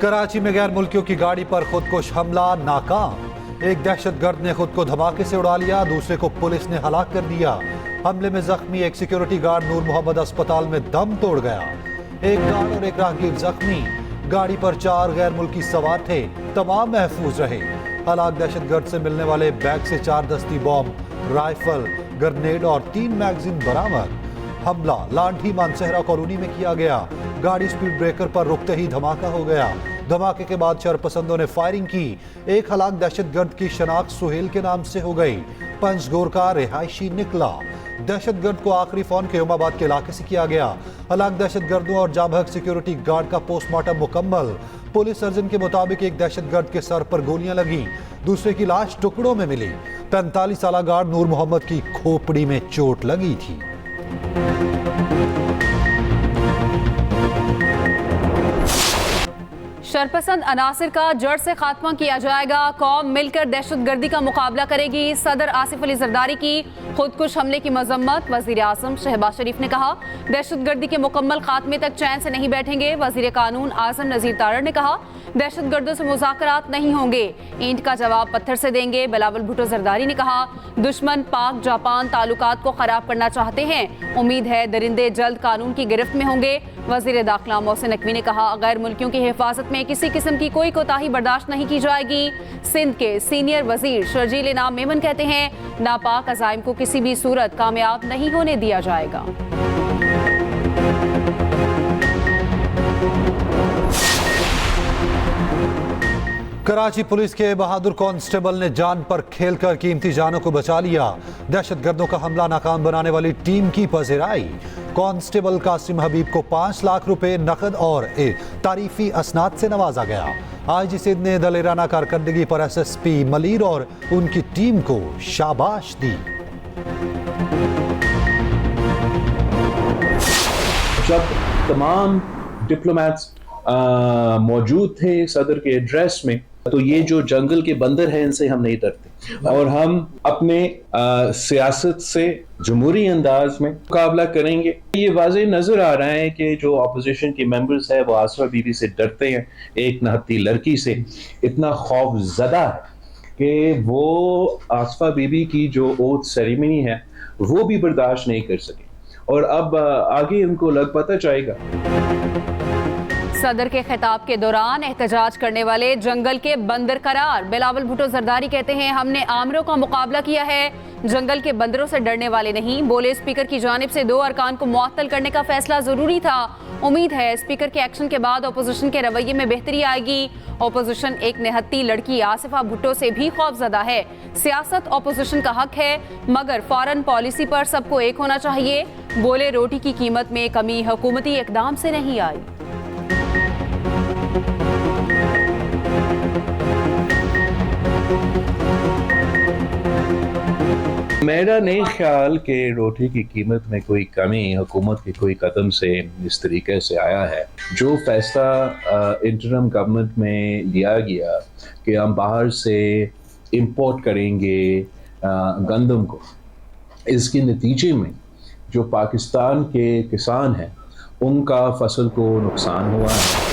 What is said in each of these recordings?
कराची में गैर मुल्कियों की गाड़ी पर खुदकुश हमला नाकाम। एक दहशतगर्द ने खुद को धमाके से उड़ा लिया, दूसरे को पुलिस ने हलाक कर दिया। हमले में जख्मी एक सिक्योरिटी गार्ड नूर मोहम्मद अस्पताल में दम तोड़ गया। एक गार्ड और एक राहगीर जख्मी। गाड़ी पर 4 गैर मुल्की सवार थे, तमाम महफूज रहे। हलाक दहशतगर्द से मिलने वाले बैग से 4 दस्ती बॉम्ब, राइफल, ग्रेनेड और 3 मैगजीन बरामद। हमला लांठी मानसहरा कॉलोनी में किया गया। गाड़ी स्पीड ब्रेकर पर रुकते ही धमाका हो गया। धमाके के बाद शरपसंदों ने फायरिंग की। एक हलाक दहशतगर्द की शनाख्त सुहेल के नाम से हो गई। पंजगोर का रिहायशी निकला। दहशतगर्द को आखिरी फोन के उमाबाद के इलाके से किया गया। हलाक दहशतगर्दों और जाबहक सिक्योरिटी गार्ड का पोस्टमार्टम मुकम्मल। पुलिस सर्जन के मुताबिक एक दहशतगर्द के सर पर गोलियां लगी, दूसरे की लाश टुकड़ों में मिली। 45 साल गार्ड नूर मोहम्मद की खोपड़ी में चोट लगी थी। शरपसंद अनासिर का जड़ से खात्मा किया जाएगा। कौम मिलकर दहशतगर्दी का मुकाबला करेगी। सदर आसिफ अली जरदारी की खुदकुश हमले की मजम्मत। वजीर आजम शहबाज शरीफ ने कहा, दहशतगर्दी के मुकम्मल खात्मे तक चैन से नहीं बैठेंगे। वजीर कानून आजम नजीर तारड़ ने कहा, दहशतगर्दों से मुज़ाकरात नहीं होंगे, ईंट का जवाब पत्थर से देंगे। बिलावल भुट्टो जरदारी ने कहा, दुश्मन पाक जापान ताल्लुकात को खराब करना चाहते हैं, उम्मीद है दरिंदे जल्द कानून की गिरफ्त में होंगे। वजीर दाखिला मोहसिन नकवी ने कहा, गैर मुल्कियों की हिफाजत में किसी किस्म की कोई कोताही बर्दाश्त नहीं की जाएगी। सिंध के सीनियर वजीर शर्जील इनाम मेमन कहते हैं, नापाक अज़ाइम को किसी भी सूरत कामयाब नहीं होने दिया जाएगा। कराची पुलिस के बहादुर कांस्टेबल ने जान पर खेलकर कीमती जानों को बचा लिया। दहशतगर्दों का हमला नाकाम बनाने वाली टीम की पज़िराई। कांस्टेबल कासिम हबीब को 5 लाख रुपए नकद और तारीफी असनाद से नवाजा गया। आईजी सिंध ने दलेराना कारकर्दगी पर एसएसपी मलीर और उनकी टीम को शाबाश दी। जब तमाम डिप्लोमेट्स मौजूद थे सदर के एड्रेस में, तो ये जो जंगल के बंदर हैं इनसे हम नहीं डरते और हम अपने सियासत से जमहूरी अंदाज में मुकाबला करेंगे। ये वाज़ेह नजर आ रहा है कि जो अपोजिशन के मेंबर्स है वो आसफा बीबी से डरते हैं, एक नहत्ती लड़की से इतना खौफ ज़दा है कि वो आसफा बीबी की जो ओथ सेरेमनी है वो भी बर्दाश्त नहीं कर सके और अब आगे उनको लग पता जाएगा। सदर के खिताब के दौरान एहतजाज करने वाले जंगल के बंदर करार। बिलावल भुट्टो जरदारी कहते हैं, हमने आमरों का मुकाबला किया है, जंगल के बंदरों से डरने वाले नहीं। बोले, स्पीकर की जानिब से 2 अरकान को मुअत्तल करने का फैसला जरूरी था। उम्मीद है स्पीकर के एक्शन के बाद अपोजिशन के रवैये में बेहतरी आएगी। अपोजिशन एक निहत्ती लड़की आसिफा भुट्टो से भी खौफजदा है। सियासत अपोजिशन का हक है, मगर फॉरेन पॉलिसी पर सबको एक होना चाहिए। बोले, रोटी की कीमत में कमी हुकूमती इकदाम से नहीं आई। मेरा नहीं ख्याल कि रोटी की कीमत में कोई कमी हुकूमत के कोई कदम से इस तरीके से आया है। जो फैसला इंटरम गवर्नमेंट में लिया गया कि हम बाहर से इंपोर्ट करेंगे गंदम को, इसके नतीजे में जो पाकिस्तान के किसान हैं उनका फसल को नुकसान हुआ है।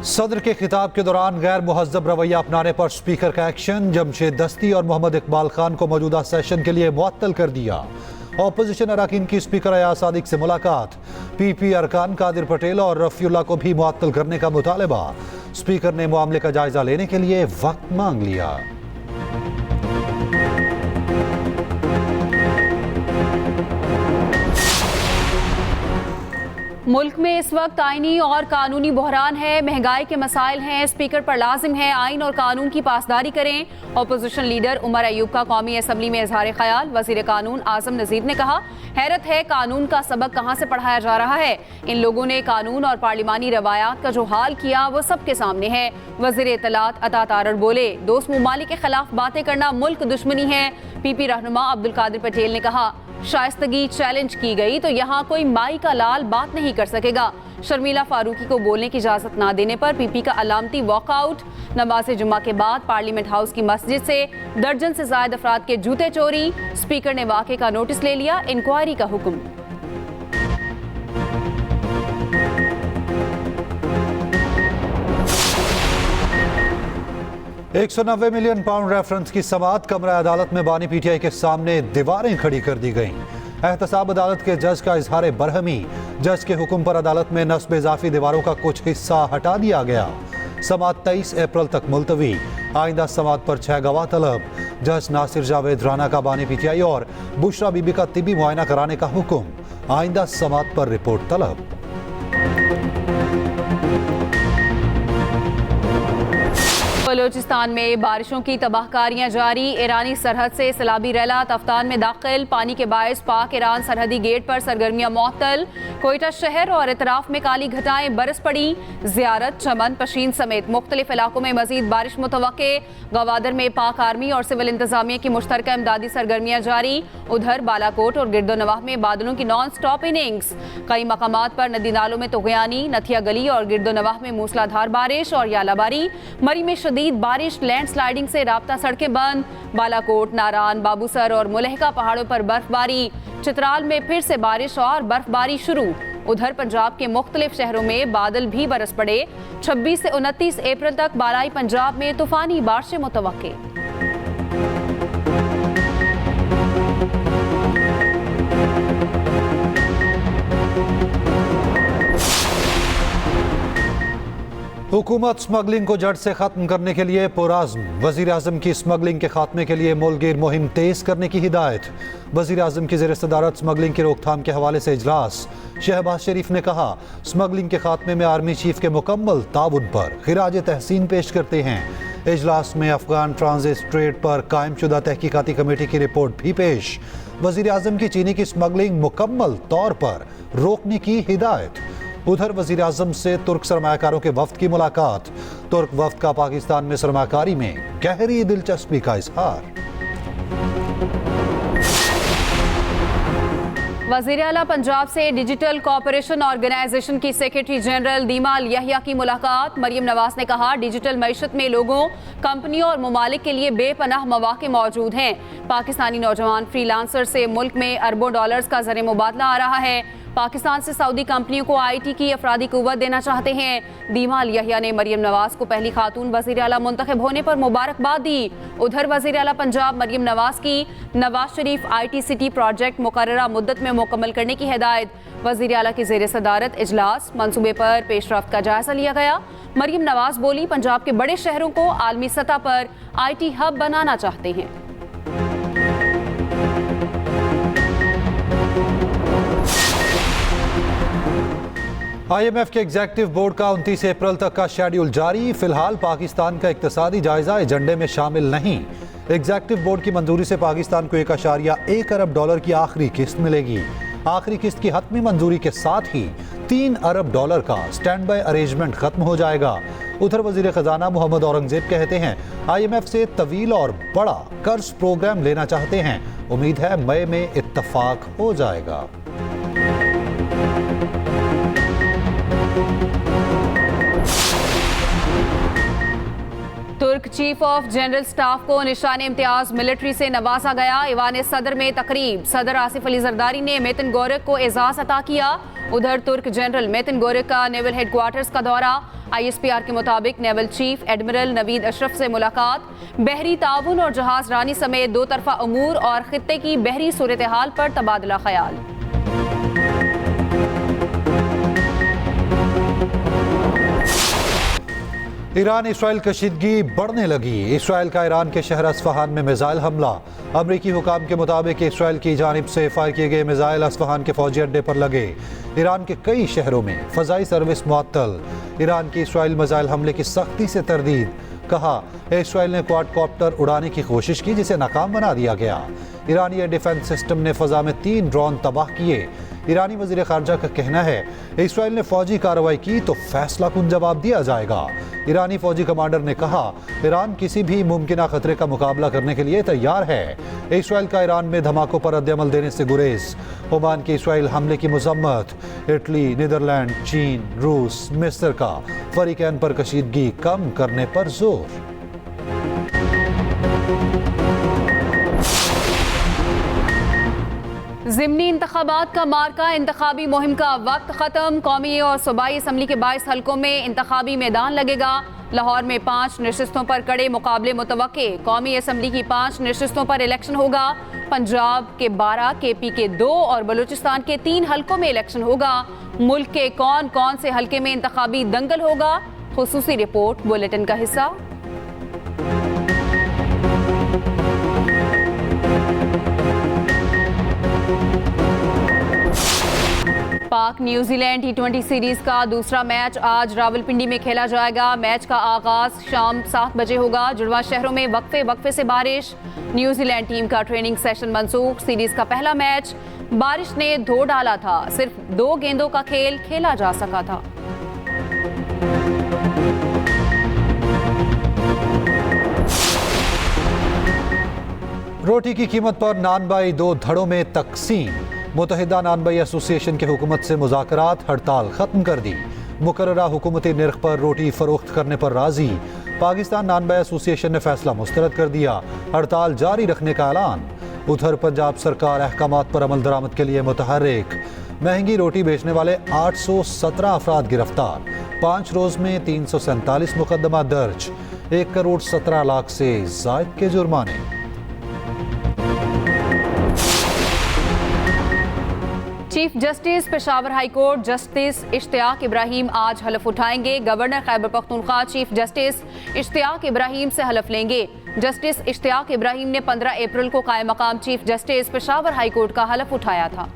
सदर के खिताब के दौरान गैर मुहज्जब रवैया अपनाने पर स्पीकर का एक्शन। जमशेद दस्ती और मोहम्मद इकबाल खान को मौजूदा सेशन के लिए मुअत्तल कर दिया। अपोजिशन अरकान की स्पीकर अयाज सादिक से मुलाकात। पीपी अरकान कादिर पटेल और रफीउल्लाह को भी मुअत्तल करने का मुतालबा। स्पीकर ने मामले का जायजा लेने के लिए वक्त मांग लिया। मुल्क में इस वक्त आईनी और कानूनी बहरान है, महंगाई के मसाइल हैं। स्पीकर पर लाजिम है आइन और कानून की पासदारी करें। अपोजिशन लीडर उमर अयूब का कौमी असम्बली में इजहार ख्याल। वजीर कानून आजम नजीर ने कहा, हैरत है कानून का सबक कहाँ से पढ़ाया जा रहा है। इन लोगों ने कानून और पार्लिमानी रवायात का जो हाल किया वो सबके सामने है। वजीर इत्तलात अता तारड़ बोले, दोस्त ममालिक के खिलाफ बातें करना मुल्क दुश्मनी है। पीपी रहनुमा अब्दुल कादिर पटेल ने कहा, शाइस्तगी चैलेंज की गई तो यहाँ कोई माई का लाल बात नहीं कर सकेगा। शर्मिला फारूकी को बोलने की इजाजत ना देने पर पीपी का अलामती वॉकआउट। नमाज जुम्मा के बाद पार्लियामेंट हाउस की मस्जिद से दर्जन से ज्यादा अफराद के जूते चोरी। स्पीकर ने वाक़े का नोटिस ले लिया, इंक्वायरी का हुक्म। 190 मिलियन पाउंड रेफरेंस की समाअत कमरा अदालत में बानी पीटीआई के सामने दीवारें खड़ी कर दी गईं। एहतसाब अदालत के जज का इजहार बरहमी, जज के हुक्म पर अदालत में नस्ब इजाफी दीवारों का कुछ हिस्सा हटा दिया गया। समाअत 23 अप्रैल तक मुलतवी। आइंदा समाअत पर 6 गवाह तलब। जज नासिर जावेद राना का बानी पीटीआई और बुशरा बीबी का तिबी मुआयना कराने का हुक्म। आइंदा समाअत पर रिपोर्ट तलब। बलूचिस्तान में बारिशों की तबाहकारियां जारी। ईरानी सरहद से सैलाबी रैला तफ्तान में दाखिल। पानी के बायस पाक ईरान सरहदी गेट पर सरगर्मियां मुअत्तल। कोयटा शहर और इतराफ में काली घटाएं बरस पड़ी। जियारत, चमन, पशीन समेत मुख्तलिफ इलाकों में मजीद बारिश मुतवक्के। गवादर में पाक आर्मी और सिविल इंतजामिया की मुश्तरका इमदादी सरगर्मियां जारी। उधर बालाकोट और गिरदोनवाह में बादलों की नॉन स्टॉप इनिंग्स। कई मकामात पर नदी नालों में तुगयानी। नथिया गली और गिरदोनवाह में मूसलाधार बारिश और यालाबारी। मरी में शदीद बारिश, लैंडस्लाइडिंग से राब्ता सड़कें बंद। बालाकोट, नारान, बाबूसर और मुलहका पहाड़ों पर बर्फबारी। चित्राल में फिर से बारिश और बर्फबारी शुरू। उधर पंजाब के मुख्तलिफ शहरों में बादल भी बरस पड़े। 26 से 29 अप्रैल तक बालाई पंजाब में तूफानी बारिशें मुतवक्के। हुकूमत स्मगलिंग को जड़ से खत्म करने के लिए पुरअज़्म। वज़ीर आज़म की स्मगलिंग के खात्मे के लिए मुल्क मुहिम तेज करने की हिदायत। वज़ीर आज़म की ज़ेर सदारत स्मगलिंग की रोकथाम के हवाले से इजलास। शहबाज शरीफ ने कहा, स्मगलिंग के खात्मे में आर्मी चीफ के मुकम्मल ताउन पर खिराज तहसीन पेश करते हैं। इजलास में अफगान ट्रांजिट स्ट्रेट पर कायम शुदा तहकीकाती कमेटी की रिपोर्ट भी पेश। वज़ीर आज़म की चीनी की स्मगलिंग मुकम्मल तौर पर रोकने की हिदायत। उधर वज़ीर आज़म से तुर्क सरमायाकारों के वफ्द की मुलाकात। तुर्क वफ्द का पाकिस्तान में सरमायाकारी में गहरी दिलचस्पी का इजहार। वज़ीर आला पंजाब से डिजिटल कॉपरेशन ऑर्गेनाइजेशन की सेक्रेटरी जनरल दीमा अल यहिया की मुलाकात। मरियम नवाज ने कहा, डिजिटल मईशत में लोगों, कंपनियों और ममालिक के लिए बेपनाह मौके मौजूद हैं। पाकिस्तानी नौजवान फ्रीलांसर से मुल्क में अरबों डॉलर्स का ज़र मुबादला आ रहा है। पाकिस्तान से सऊदी कंपनियों को IT की अफरादी कुव्वत देना चाहते हैं। दीमा अल यहिया ने मरियम नवाज को पहली खातून वज़ीर आला मुंतखब होने पर मुबारकबाद दी। उधर वज़ीर आला पंजाब मरियम नवाज की Nawaz Sharif IT city project मुकर्ररा मुद्दत में मुकम्मल करने की हिदायत। वज़ीर आला की ज़ेर सदारत इजलास। मंसूबे पर पेशरफ्त का जायजा लिया गया। मरियम नवाज बोली, पंजाब के बड़े शहरों को आलमी सतह पर IT हब बनाना चाहते हैं। IMF के एग्जेक्टिव बोर्ड का 29 अप्रैल तक का शेड्यूल जारी। फिलहाल पाकिस्तान का इक्तसादी जायजा एजेंडे में शामिल नहीं। एग्जेक्टिव बोर्ड की मंजूरी से पाकिस्तान को 1.1 अरब डॉलर की आखिरी किस्त मिलेगी। आखिरी किस्त की हतमी मंजूरी के साथ ही 3 अरब डॉलर का स्टैंड बाय अरेंजमेंट खत्म हो जाएगा। उधर वजीर खजाना मोहम्मद औरंगजेब कहते हैं, IMF से तवील और बड़ा कर्ज प्रोग्राम लेना चाहते हैं। उम्मीद है मई में इत्तफाक हो जाएगा। तुर्क चीफ ऑफ जनरल स्टाफ को निशान इम्तियाज मिलिट्री से नवाजा गया। ईवान सदर में तकरीब। सदर आसिफ अली जरदारी ने मेतिन गोरक को एजाज अता किया। उधर तुर्क जनरल मेतिन गोरक का नेवल हेडक्वार्टर्स का दौरा। ISPR के मुताबिक naval chief admiral Naveed Ashraf से मुलाकात। बहरी ताउन और जहाज रानी समेत दो तरफा अमूर और खित्ते की बहरी सूरत हाल पर तबादला ख्याल। ईरान इसराइल कशीदगी बढ़ने लगी। इसराइल का ईरान के शहर अस्फहान में मिसाइल हमला। अमरीकी हुकाम के मुताबिक इसराइल की जानिब से फायर किए गए मिसाइल अस्फहान के फौजी अड्डे पर लगे। ईरान के कई शहरों में फ़ज़ाई सर्विस मुअत्तल। ईरान की इसराइल मिसाइल हमले की सख्ती से तरदीद। कहा, इसराइल ने क्वाडकॉप्टर उड़ाने की कोशिश की जिसे नाकाम बना दिया गया। ईरानी एयर डिफेंस सिस्टम ने फ़ज़ा में 3 ड्रोन तबाह किए। ईरानी वज़ीर ख़ारजा का कहना है, इसराइल ने फ़ौजी कार्रवाई की तो फैसला कुन जवाब दिया जाएगा। ईरानी फ़ौजी कमांडर ने कहा, ईरान किसी भी मुमकिना खतरे का मुकाबला करने के लिए तैयार है। इसराइल का ईरान में धमाकों पर रद्द-ए-अमल देने से गुरेज। ओमान के इसराइल हमले की मज़म्मत। इटली, नीदरलैंड, चीन, रूस, मिस्र का फरीकैन पर कशीदगी कम करने पर जोर। ज़िमनी इंतखाबात का मार्का। इंतखाबी मुहिम का वक्त खत्म। कौमी और सूबाई असम्बली के 22 हलकों में इंतखाबी मैदान लगेगा। लाहौर में 5 नशिस्तों पर कड़े मुकाबले मुतवक्के। कौमी असम्बली की 5 नशिस्तों पर इलेक्शन होगा। पंजाब के 12, KP के 2 और बलूचिस्तान के 3 हलकों में इलेक्शन होगा। मुल्क के कौन कौन से हलके में इंतखाबी दंगल होगा, खुसूसी रिपोर्ट बुलेटिन का हिस्सा। पाक न्यूजीलैंड T20 सीरीज का दूसरा मैच आज रावलपिंडी में खेला जाएगा। मैच का आगाज शाम 7 बजे होगा। जुड़वा शहरों में वक्फे से बारिश। न्यूजीलैंड टीम का ट्रेनिंग सेशन मंसूख। सीरीज का पहला मैच बारिश ने धो डाला था। सिर्फ 2 गेंदों का खेल खेला जा सका था। रोटी की कीमत पर नानबाई 2 धड़ों में तकसीम। मुत्तहिदा नानबाई एसोसिएशन के हुकूमत से मुज़ाकरात, हड़ताल खत्म कर दी। मुकर्ररा हुकूमती निर्ख पर रोटी फरोख्त करने पर राजी। पाकिस्तान नानबाई एसोसिएशन ने फैसला मुस्तरद कर दिया। हड़ताल जारी रखने का ऐलान। उधर पंजाब सरकार अहकामात पर अमल दरामद के लिए मुतहर्रिक। महंगी रोटी बेचने वाले 817 अफराद गिरफ्तार। 5 रोज में 347 मुकदमा दर्ज। 1 करोड़ 17 लाख से जायद के जुर्माने। Chief justice Peshawar high court justice Ishtiaq Ibrahim आज हलफ उठाएंगे। Governor Khyber Pakhtunkhwa chief justice Ishtiaq Ibrahim से हलफ लेंगे। जस्टिस इश्तियाक इब्राहिम ने 15 अप्रैल को कायम मकाम chief justice Peshawar high court का हलफ उठाया था।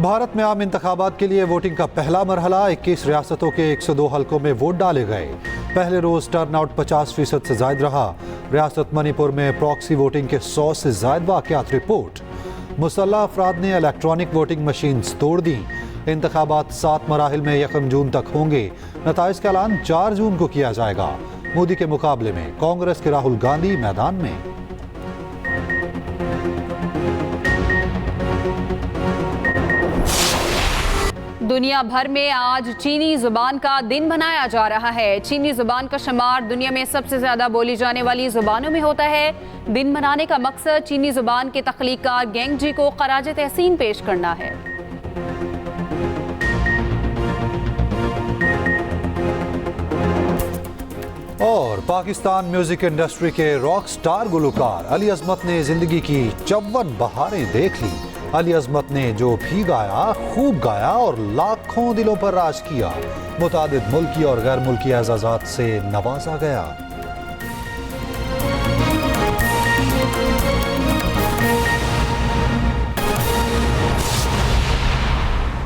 भारत में आम इंतखाबात के लिए वोटिंग का पहला मरहला। 21 रियासतों के 102 हलकों में वोट डाले गए। पहले रोज टर्नआउट 50% से जायद रहा। रियासत मणिपुर में प्रॉक्सी वोटिंग के 100 से जायद वाक़यात रिपोर्ट। मुसल्लह अफराद ने इलेक्ट्रॉनिक वोटिंग मशीन्स तोड़ दी। इंतखाबात 7 मराहिल में 1 जून तक होंगे। नताइज का ऐलान 4 जून को किया जाएगा। मोदी के मुकाबले में कांग्रेस के राहुल गांधी मैदान में। दुनिया भर में आज चीनी जुबान का दिन मनाया जा रहा है। चीनी जुबान का शुमार दुनिया में सबसे ज्यादा बोली जाने वाली जुबानों में होता है। दिन मनाने का मकसद चीनी जुबान के तख्लीकार गेंगजी को खराज तहसीन पेश करना है। और पाकिस्तान म्यूजिक इंडस्ट्री के रॉक स्टार गुलकार अली अजमत ने जिंदगी की 54 बहारें देख ली। अली अजमत ने जो भी गाया खूब गाया और लाखों दिलों पर राज किया। मुतादिद मुल्की और गैर मुल्की एजाज़ात से नवाजा गया।